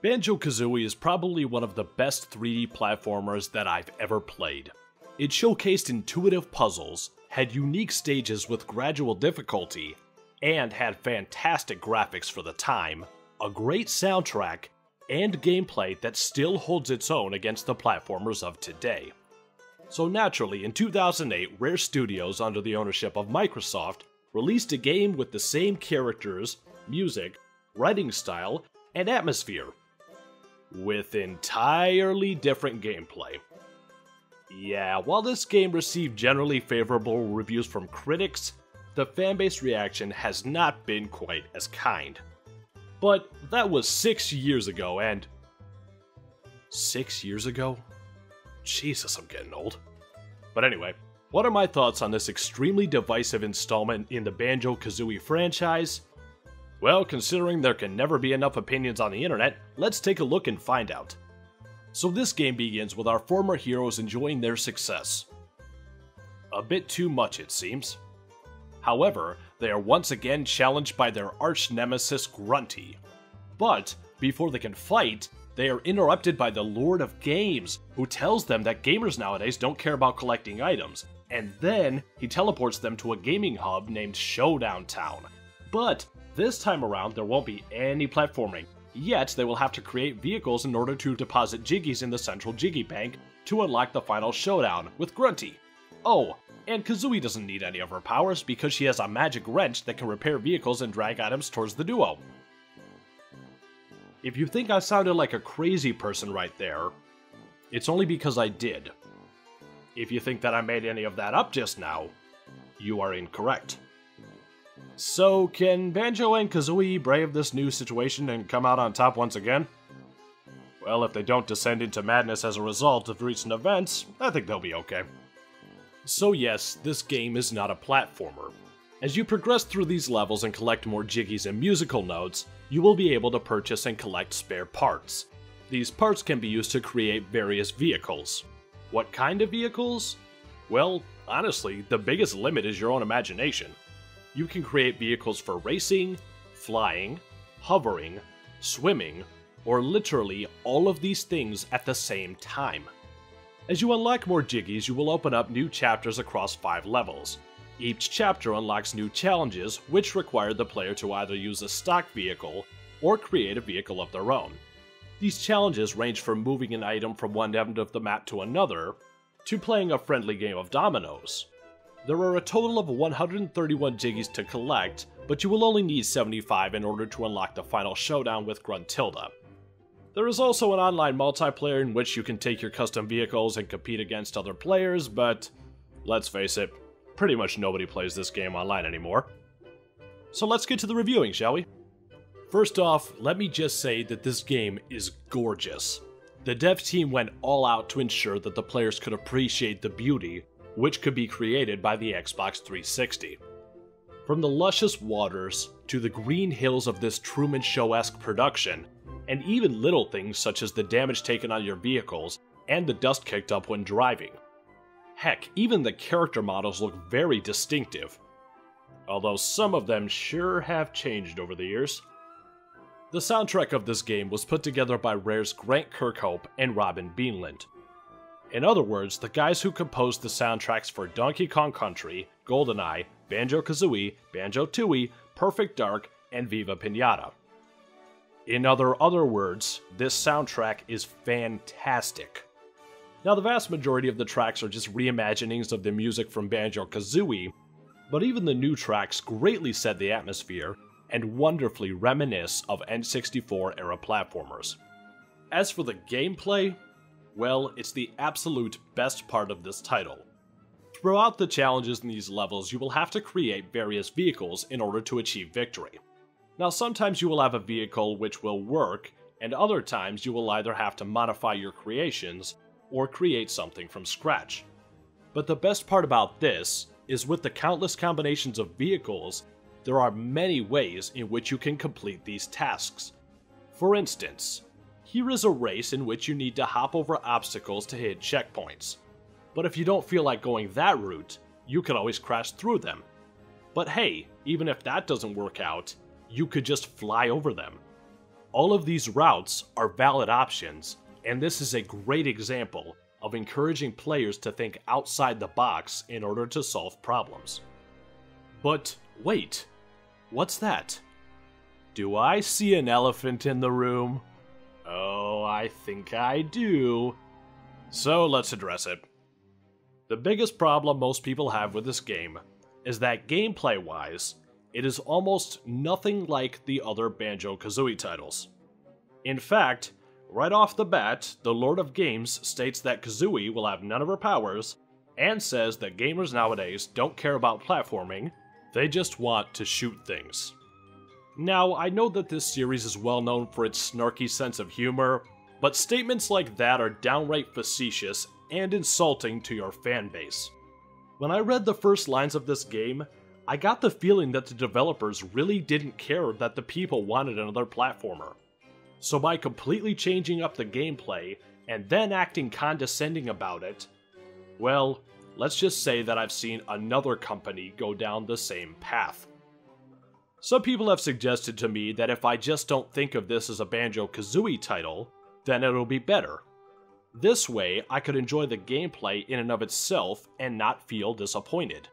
Banjo-Kazooie is probably one of the best 3D platformers that I've ever played. It showcased intuitive puzzles, had unique stages with gradual difficulty, and had fantastic graphics for the time, a great soundtrack, and gameplay that still holds its own against the platformers of today. So naturally, in 2008, Rare Studios, under the ownership of Microsoft, released a game with the same characters, music, writing style, and atmosphere, with entirely different gameplay. Yeah, while this game received generally favorable reviews from critics, the fanbase reaction has not been quite as kind. But that was 6 years ago, and... 6 years ago? Jesus, I'm getting old. But anyway, what are my thoughts on this extremely divisive installment in the Banjo-Kazooie franchise? Well, considering there can never be enough opinions on the internet, let's take a look and find out. So this game begins with our former heroes enjoying their success. A bit too much, it seems. However, they are once again challenged by their arch-nemesis Grunty. But, before they can fight, they are interrupted by the Lord of Games, who tells them that gamers nowadays don't care about collecting items, and then he teleports them to a gaming hub named Showdown Town. But this time around, there won't be any platforming, yet they will have to create vehicles in order to deposit Jiggies in the central Jiggy Bank to unlock the final showdown with Grunty. Oh, and Kazooie doesn't need any of her powers because she has a magic wrench that can repair vehicles and drag items towards the duo. If you think I sounded like a crazy person right there, it's only because I did. If you think that I made any of that up just now, you are incorrect. So, can Banjo and Kazooie brave this new situation and come out on top once again? Well, if they don't descend into madness as a result of recent events, I think they'll be okay. So yes, this game is not a platformer. As you progress through these levels and collect more Jiggies and musical notes, you will be able to purchase and collect spare parts. These parts can be used to create various vehicles. What kind of vehicles? Well, honestly, the biggest limit is your own imagination. You can create vehicles for racing, flying, hovering, swimming, or literally all of these things at the same time. As you unlock more Jiggies, you will open up new chapters across 5 levels. Each chapter unlocks new challenges, which require the player to either use a stock vehicle or create a vehicle of their own. These challenges range from moving an item from one end of the map to another, to playing a friendly game of dominoes. There are a total of 131 Jiggies to collect, but you will only need 75 in order to unlock the final showdown with Gruntilda. There is also an online multiplayer in which you can take your custom vehicles and compete against other players, but let's face it, pretty much nobody plays this game online anymore. So let's get to the reviewing, shall we? First off, let me just say that this game is gorgeous. The dev team went all out to ensure that the players could appreciate the beauty which could be created by the Xbox 360. From the luscious waters to the green hills of this Truman Show-esque production, and even little things such as the damage taken on your vehicles and the dust kicked up when driving. Heck, even the character models look very distinctive, although some of them sure have changed over the years. The soundtrack of this game was put together by Rare's Grant Kirkhope and Robin Beanland. In other words, the guys who composed the soundtracks for Donkey Kong Country, GoldenEye, Banjo-Kazooie, Banjo-Tooie, Perfect Dark, and Viva Pinata. In other words, this soundtrack is fantastic. Now, the vast majority of the tracks are just reimaginings of the music from Banjo-Kazooie, but even the new tracks greatly set the atmosphere and wonderfully reminisce of N64-era platformers. As for the gameplay, well, it's the absolute best part of this title. Throughout the challenges in these levels, you will have to create various vehicles in order to achieve victory. Now, sometimes you will have a vehicle which will work, and other times you will either have to modify your creations or create something from scratch. But the best part about this is with the countless combinations of vehicles, there are many ways in which you can complete these tasks. For instance, here is a race in which you need to hop over obstacles to hit checkpoints. But if you don't feel like going that route, you can always crash through them. But hey, even if that doesn't work out, you could just fly over them. All of these routes are valid options, and this is a great example of encouraging players to think outside the box in order to solve problems. But wait, what's that? Do I see an elephant in the room? Oh, I think I do. So let's address it. The biggest problem most people have with this game is that gameplay-wise, it is almost nothing like the other Banjo-Kazooie titles. In fact, right off the bat, the Lord of Games states that Kazooie will have none of her powers, and says that gamers nowadays don't care about platforming, they just want to shoot things. Now, I know that this series is well known for its snarky sense of humor, but statements like that are downright facetious and insulting to your fanbase. When I read the first lines of this game, I got the feeling that the developers really didn't care that the people wanted another platformer. So by completely changing up the gameplay and then acting condescending about it, well, let's just say that I've seen another company go down the same path. Some people have suggested to me that if I just don't think of this as a Banjo-Kazooie title, then it'll be better. This way, I could enjoy the gameplay in and of itself and not feel disappointed.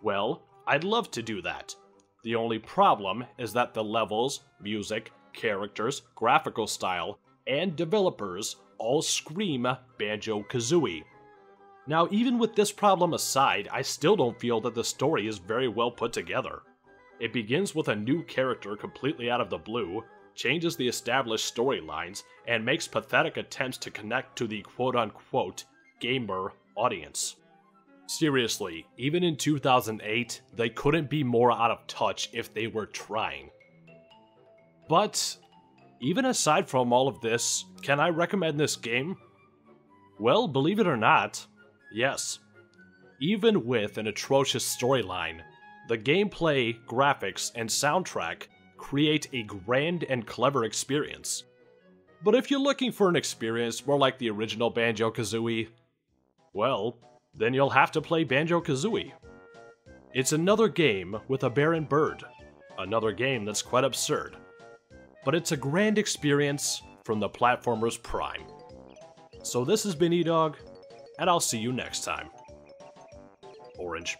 Well, I'd love to do that. The only problem is that the levels, music, characters, graphical style, and developers all scream Banjo-Kazooie. Now, even with this problem aside, I still don't feel that the story is very well put together. It begins with a new character completely out of the blue, changes the established storylines, and makes pathetic attempts to connect to the quote-unquote gamer audience. Seriously, even in 2008, they couldn't be more out of touch if they were trying. But, even aside from all of this, can I recommend this game? Well, believe it or not, yes. Even with an atrocious storyline, the gameplay, graphics, and soundtrack create a grand and clever experience. But if you're looking for an experience more like the original Banjo-Kazooie, well, then you'll have to play Banjo-Kazooie. It's another game with a barren bird, another game that's quite absurd. But it's a grand experience from the platformer's prime. So this has been E-Dog, and I'll see you next time. Orange.